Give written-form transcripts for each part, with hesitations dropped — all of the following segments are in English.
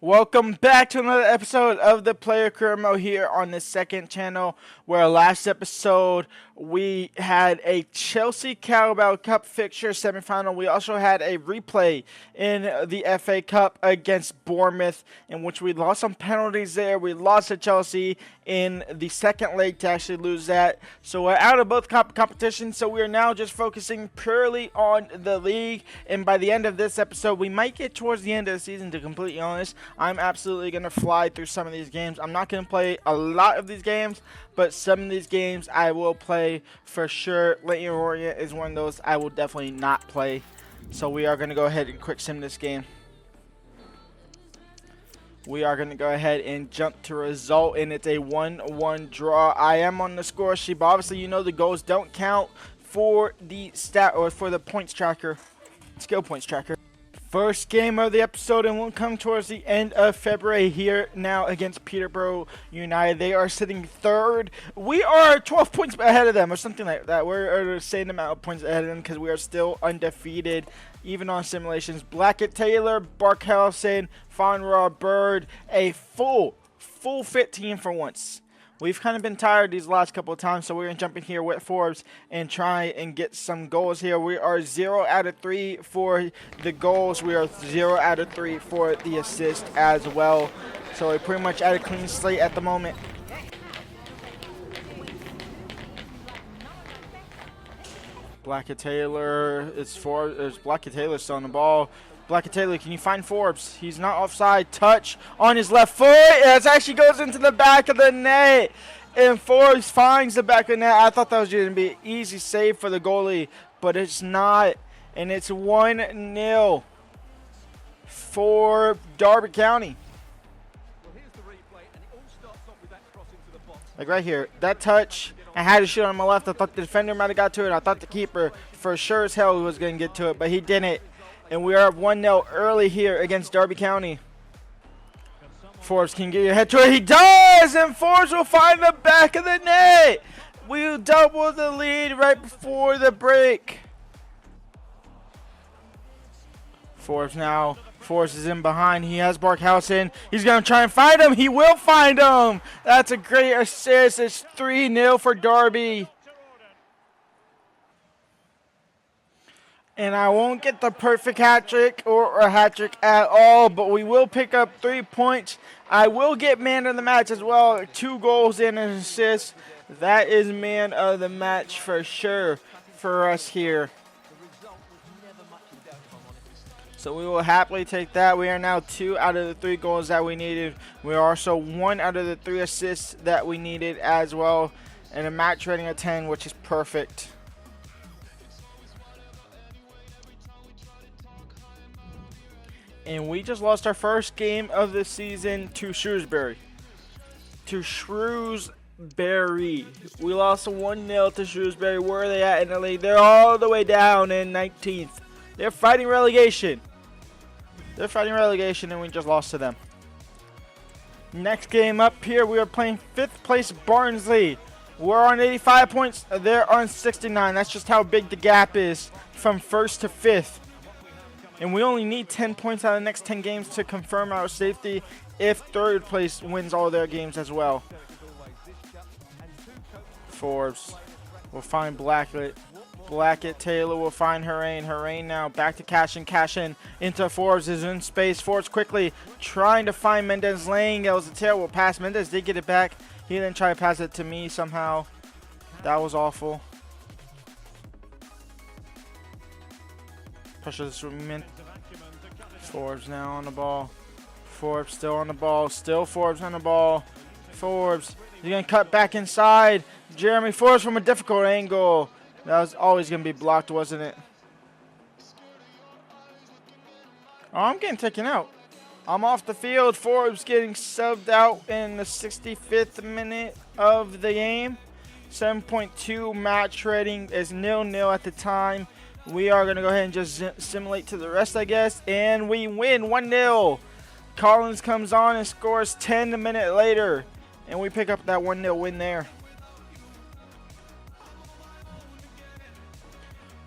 Welcome back to another episode of the Player Career here on the second channel, where last episode we had a Chelsea Carabao Cup fixture semifinal. We also had a replay in the FA Cup against Bournemouth, in which we lost some penalties there. We lost to Chelsea in the second leg to actually lose that. So we're out of both competitions, so we are now just focusing purely on the league. And by the end of this episode, we might get towards the end of the season, to be completely honest. I'm absolutely going to fly through some of these games. I'm not going to play a lot of these games, but some of these games I will play for sure. Leighton Orient is one of those I will definitely not play. So we are going to go ahead and quick sim this game. We are going to go ahead and jump to result, and it's a 1-1 draw. I am on the score sheet, but obviously you know the goals don't count for the stat or for the points tracker, skill points tracker. First game of the episode, and we'll come towards the end of February here now against Peterborough United. They are sitting third. We are 12 points ahead of them, or something like that. We're the same amount of points ahead of them because we are still undefeated, even on simulations. Blackett, Taylor, Barkhausen, Fonra, Bird, a full fit team for once. We've kind of been tired these last couple of times, so we're going to jump in here with Forbes and try and get some goals here. We are 0 out of 3 for the goals. We are 0 out of 3 for the assist as well. So we're pretty much at a clean slate at the moment. Blackett Taylor, Blackett Taylor still on the ball. Blackett Taylor, can you find Forbes? He's not offside. Touch on his left foot. It actually goes into the back of the net. And Forbes finds the back of the net. I thought that was going to be an easy save for the goalie, but it's not. And it's 1-0 for Derby County. Like right here, that touch, I had to shoot on my left. I thought the defender might have got to it. I thought the keeper for sure as hell was going to get to it, but he didn't. And we are 1-0 early here against Derby County. Forbes can get your head to it. He does! And Forbes will find the back of the net. We'll double the lead right before the break. Forbes now. Forbes is in behind. He has Barkhausen. He's going to try and find him. He will find him. That's a great assist. It's 3-0 for Derby. And I won't get the perfect hat trick or a hat trick at all, but we will pick up 3 points. I will get man of the match as well. 2 goals and an assist. That is man of the match for sure for us here. So we will happily take that. We are now 2 out of the 3 goals that we needed. We are also 1 out of the 3 assists that we needed as well. And a match rating of 10, which is perfect. And we just lost our first game of the season to Shrewsbury. We lost 1-0 to Shrewsbury. Where are they at in the league? They're all the way down in 19th. They're fighting relegation. And we just lost to them. Next game up here, we are playing 5th place Barnsley. We're on 85 points. They're on 69. That's just how big the gap is from 1st to 5th. And we only need 10 points out of the next 10 games to confirm our safety if 3rd place wins all their games as well. Forbes will find Blackett. Taylor will find Harain now back to Cashin into Forbes. Is in space. Forbes quickly trying to find Mendez Lane. That was a terrible pass. Mendez did get it back. He didn't try to pass it to me somehow. That was awful. Pressure this movement. Forbes now on the ball. Forbes still on the ball. Still Forbes on the ball. Forbes. He's going to cut back inside. Jeremy Forbes from a difficult angle. That was always going to be blocked, wasn't it? Oh, I'm getting taken out. I'm off the field. Forbes getting subbed out in the 65th minute of the game. 7.2 match rating is 0-0 at the time. We are going to go ahead and just simulate to the rest, I guess. And we win 1-0. Collins comes on and scores 10 a minute later. And we pick up that 1-0 win there.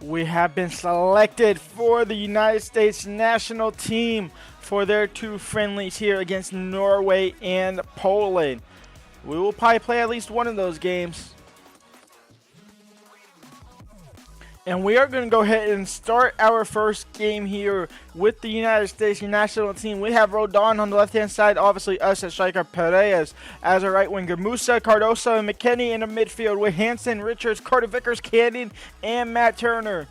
We have been selected for the United States national team for their 2 friendlies here against Norway and Poland. We will probably play at least one of those games. And we are going to go ahead and start our first game here with the United States national team. We have Rodon on the left-hand side. Obviously, us at striker, Perez as a right winger. Musa, Cardoso, and McKinney in the midfield with Hansen, Richards, Carter Vickers, Cannon, and Matt Turner.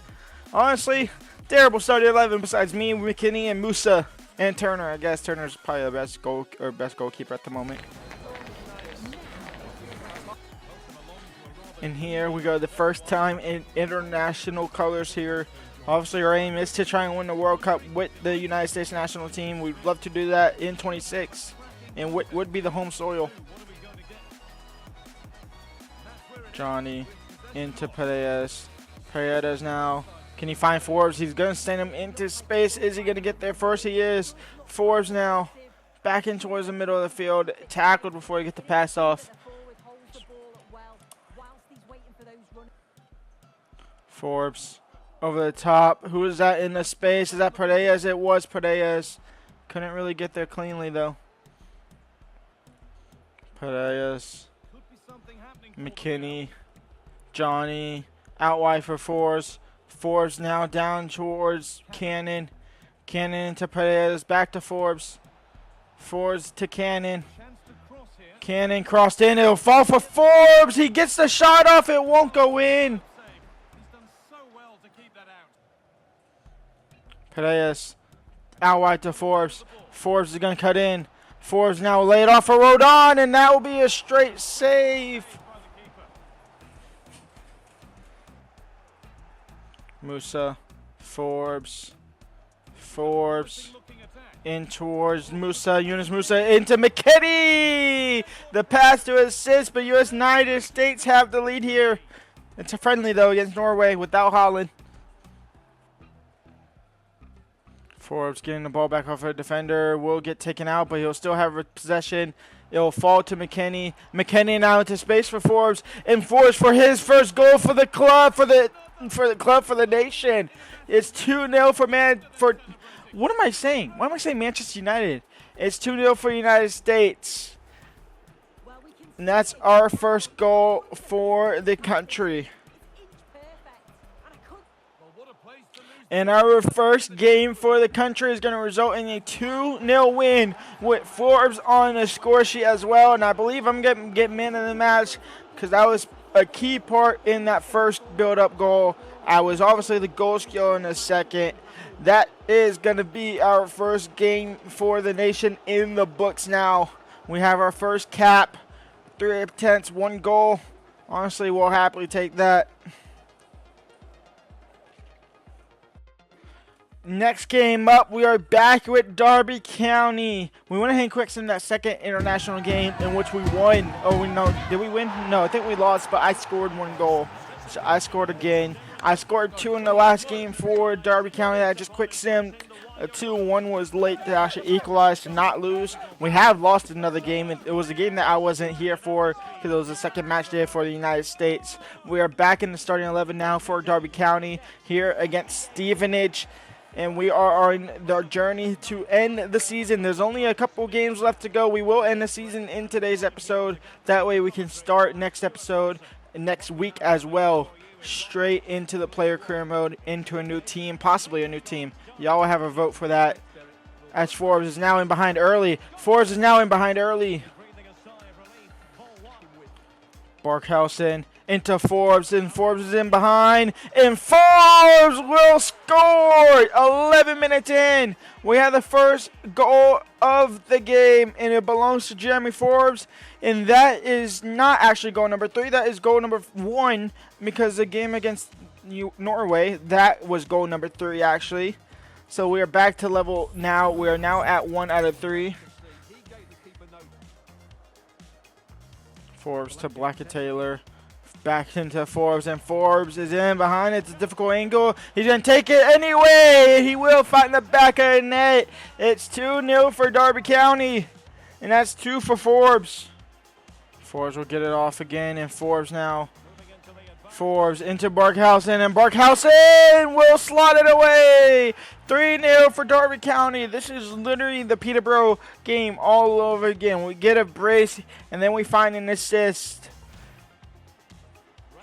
Honestly, terrible starting 11 besides me, McKinney, and Musa and Turner. I guess Turner's probably the best goalkeeper at the moment. And here we go, the first time in international colors here. Obviously, our aim is to try and win the World Cup with the United States national team. We'd love to do that in 26, and would be the home soil. Johnny into Perez. Perez now. Can he find Forbes? He's going to send him into space. Is he going to get there first? He is. Forbes now back in towards the middle of the field. Tackled before he get the pass off. Forbes over the top. Who is that in the space? Is that Perez? It was Perez. Couldn't really get there cleanly though. Perez. McKinney. Johnny. Out wide for Forbes. Forbes now down towards Cannon. Cannon into Perez. Back to Forbes. Forbes to Cannon. Cannon crossed in. It'll fall for Forbes. He gets the shot off. It won't go in. Perez out wide to Forbes. Forbes is going to cut in. Forbes now laid off for Rodon, and that will be a straight save. Musa, Forbes, in towards Musa, Yunus Musa into McKinney. The pass to assist, but United States have the lead here. It's a friendly though against Norway without Holland. Forbes getting the ball back off a defender. Will get taken out, but he'll still have possession. It'll fall to McKinney. McKinney now into space for Forbes. And Forbes for his first goal for the club, for the nation. It's 2-0 what am I saying? Why am I saying Manchester United? It's 2-0 for United States. And that's our first goal for the country. And our first game for the country is going to result in a 2-0 win with Forbes on the score sheet as well. And I believe I'm going to get man of the match because that was a key part in that first build-up goal. I was obviously the goal scorer in the second. That is going to be our first game for the nation in the books now. We have our first cap, 3 attempts, 1 goal. Honestly, we'll happily take that. Next game up, we are back with Derby County. We went ahead and quick sim that second international game in which we won. Oh, no, did we win? No, I think we lost, but I scored 1 goal. So I scored again. I scored 2 in the last game for Derby County. I just quick simmed 2. 1 was late to actually equalize to not lose. We have lost another game. It was a game that I wasn't here for because it was the second match day for the United States. We are back in the starting 11 now for Derby County here against Stevenage. And we are on our journey to end the season. There's only a couple games left to go. We will end the season in today's episode. That way we can start next episode next week as well. Straight into the player career mode, into a new team, possibly a new team. Y'all will have a vote for that. As Forbes is now in behind early. Barkhausen into Forbes, and Forbes is in behind, and Forbes will score! 11 minutes in, we have the first goal of the game, and it belongs to Jeremy Forbes, and that is not actually goal number 3, that is goal number 1, because the game against Norway, that was goal number 3 actually. So we are back to level now, we are now at 1 out of 3. Forbes to Blackett Taylor. Back into Forbes, and Forbes is in behind. It's a difficult angle. He's going to take it anyway. He will fight in the back of the net. It's 2-0 for Derby County, and that's 2 for Forbes. Forbes will get it off again, and Forbes now Forbes into Barkhausen, and Barkhausen will slot it away. 3-0 for Darby County. This is literally the Peterborough game all over again. We get a brace, and then we find an assist.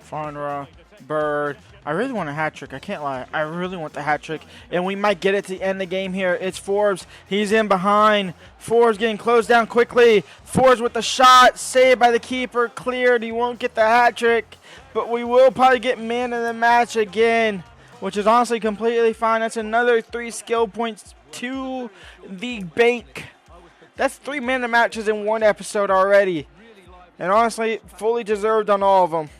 Farnra, Bird. I really want a hat trick. I can't lie. I really want the hat trick. And we might get it to end the game here. It's Forbes. He's in behind. Forbes getting closed down quickly. Forbes with the shot. Saved by the keeper. Cleared. He won't get the hat trick. But we will probably get man of the match again, which is honestly completely fine. That's another 3 skill points to the bank. That's 3 man of the matches in one episode already. And honestly, fully deserved on all of them.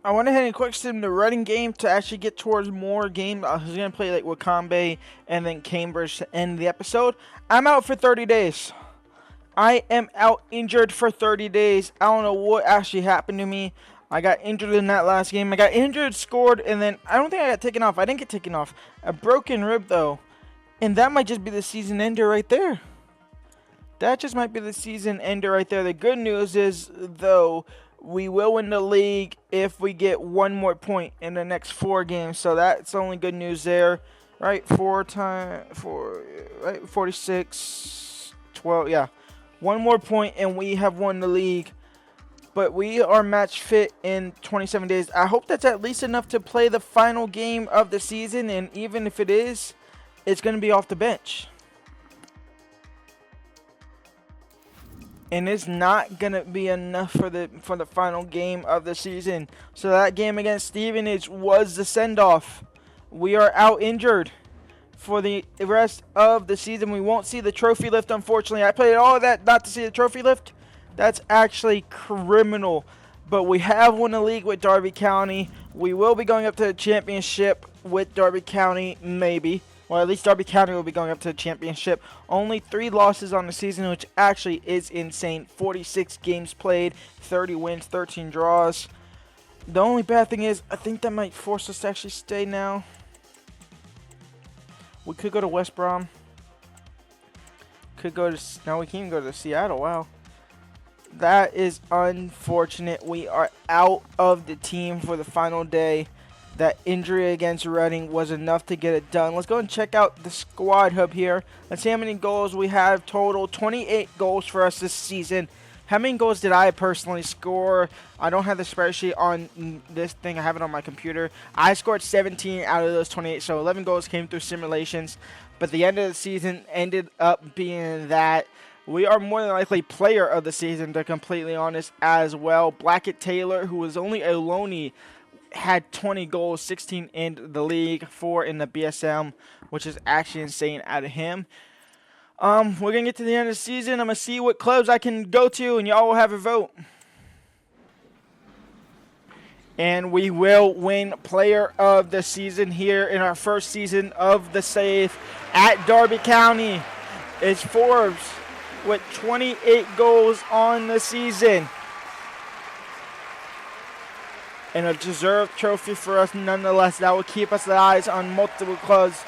I went ahead and quick sim the Reading game to actually get towards more games. I was going to play like Wakambe and then Cambridge to end the episode. I'm out for 30 days. I am out injured for 30 days. I don't know what actually happened to me. I got injured in that last game. I got injured, scored, and then I don't think I got taken off. I didn't get taken off. A broken rib though. And that might just be the season ender right there. That just might be the season ender right there. The good news is, though, we will win the league if we get 1 more point in the next 4 games. So that's only good news there. Right? 46, 12, yeah. 1 more point and we have won the league. But we are match fit in 27 days. I hope that's at least enough to play the final game of the season. And even if it is, it's going to be off the bench. And it's not going to be enough for the final game of the season. So that game against Stevenage was the send-off. We are out injured for the rest of the season. We won't see the trophy lift, unfortunately. I played all of that not to see the trophy lift. That's actually criminal. But we have won the league with Darby County. We will be going up to the championship with Darby County, maybe. Well, at least Darby County will be going up to the championship. Only 3 losses on the season, which actually is insane. 46 games played, 30 wins, 13 draws. The only bad thing is, I think that might force us to actually stay now. We could go to West Brom. Could go to, no, we can't even go to Seattle. Wow. That is unfortunate. We are out of the team for the final day. That injury against Reading was enough to get it done. Let's go and check out the squad hub here. Let's see how many goals we have total. 28 goals for us this season. How many goals did I personally score? I don't have the spreadsheet on this thing. I have it on my computer. I scored 17 out of those 28, so 11 goals came through simulations. But the end of the season ended up being that we are more than likely player of the season, to be completely honest, as well. Blackett Taylor, who was only a loanee, had 20 goals, 16 in the league, 4 in the BSM, which is actually insane out of him. We're going to get to the end of the season. I'm going to see what clubs I can go to, and y'all will have a vote. And we will win player of the season here in our first season of the save at Darby County. It's Forbes with 28 goals on the season. And a deserved trophy for us nonetheless. That will keep us eyes on multiple clubs.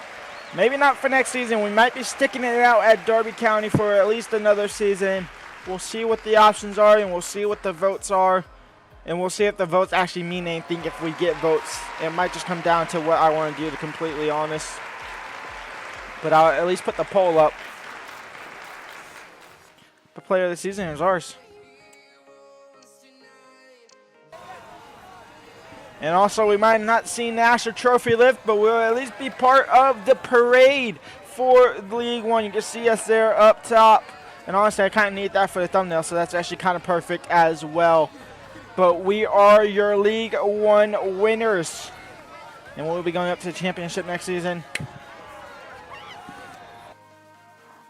Maybe not for next season. We might be sticking it out at Darby County for at least another season. We'll see what the options are, and we'll see what the votes are. And we'll see if the votes actually mean anything if we get votes. It might just come down to what I want to do, to be completely honest. But I'll at least put the poll up. The player of the season is ours. And also, we might not see National Trophy lift, but we'll at least be part of the parade for League One. You can see us there up top. And honestly, I kind of need that for the thumbnail, so that's actually kind of perfect as well. But we are your League One winners. And we'll be going up to the championship next season.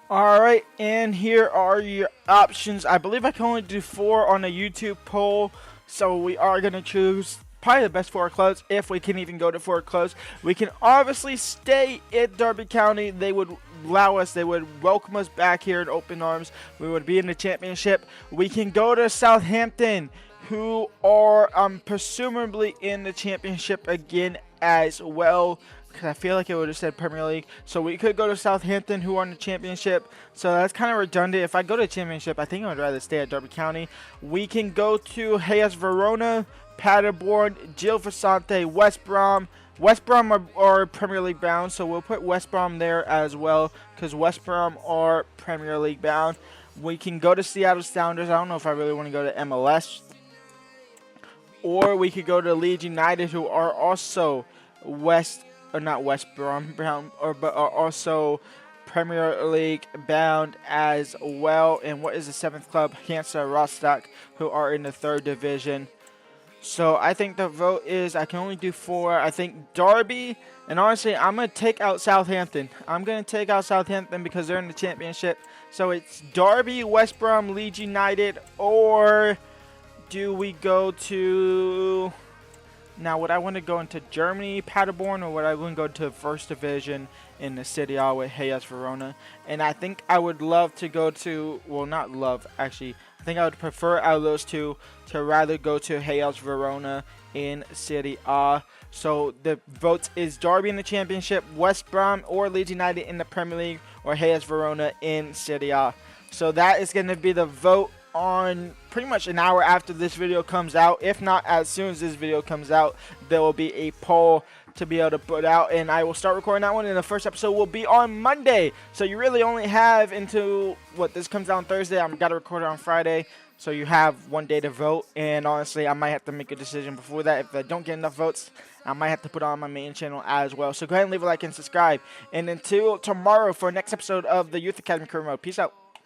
All right, and here are your options. I believe I can only do 4 on a YouTube poll, so we are going to choose probably the best 4 clubs, if we can even go to 4 clubs. We can obviously stay at Darby County. They would allow us, they would welcome us back here in open arms. We would be in the championship. We can go to Southampton, who are presumably in the championship again as well. because I feel like it would have said Premier League. So we could go to Southampton, who are in the championship. So that's kind of redundant. If I go to championship, I think I would rather stay at Derby County. We can go to Hellas Verona, Paderborn, Gil Vicente, West Brom. West Brom are Premier League bound, so we'll put West Brom there as well, because West Brom are Premier League bound. We can go to Seattle Sounders. I don't know if I really want to go to MLS. Or we could go to Leeds United, who are also not West Brom bound, but are also Premier League bound as well. And what is the 7th club? Hansa Rostock, who are in the 3rd division. So I think the vote is, I can only do 4. I think Derby, and honestly, I'm going to take out Southampton. I'm going to take out Southampton because they're in the championship. So it's Derby, West Brom, Leeds United, or do we go to... Now, would I want to go into Germany, Paderborn, or would I want to go to First Division in the City A with Hellas Verona? And I think I would love to go to, well, not love, actually. I think I would prefer out of those two to rather go to Hellas Verona in City A. So the votes is Derby in the championship, West Brom or Leeds United in the Premier League, or Hellas Verona in City A. So that is going to be the vote on pretty much an hour after this video comes out. If not, as soon as this video comes out, there will be a poll to be able to put out, and I will start recording that one, and the first episode will be on Monday. So you really only have until, this comes out on Thursday. I'm got to record it on Friday, so you have 1 day to vote. And honestly, I might have to make a decision before that. If I don't get enough votes, I might have to put it on my main channel as well. So go ahead and leave a like and subscribe, and until tomorrow for the next episode of the Youth Academy Career Mode. Peace out.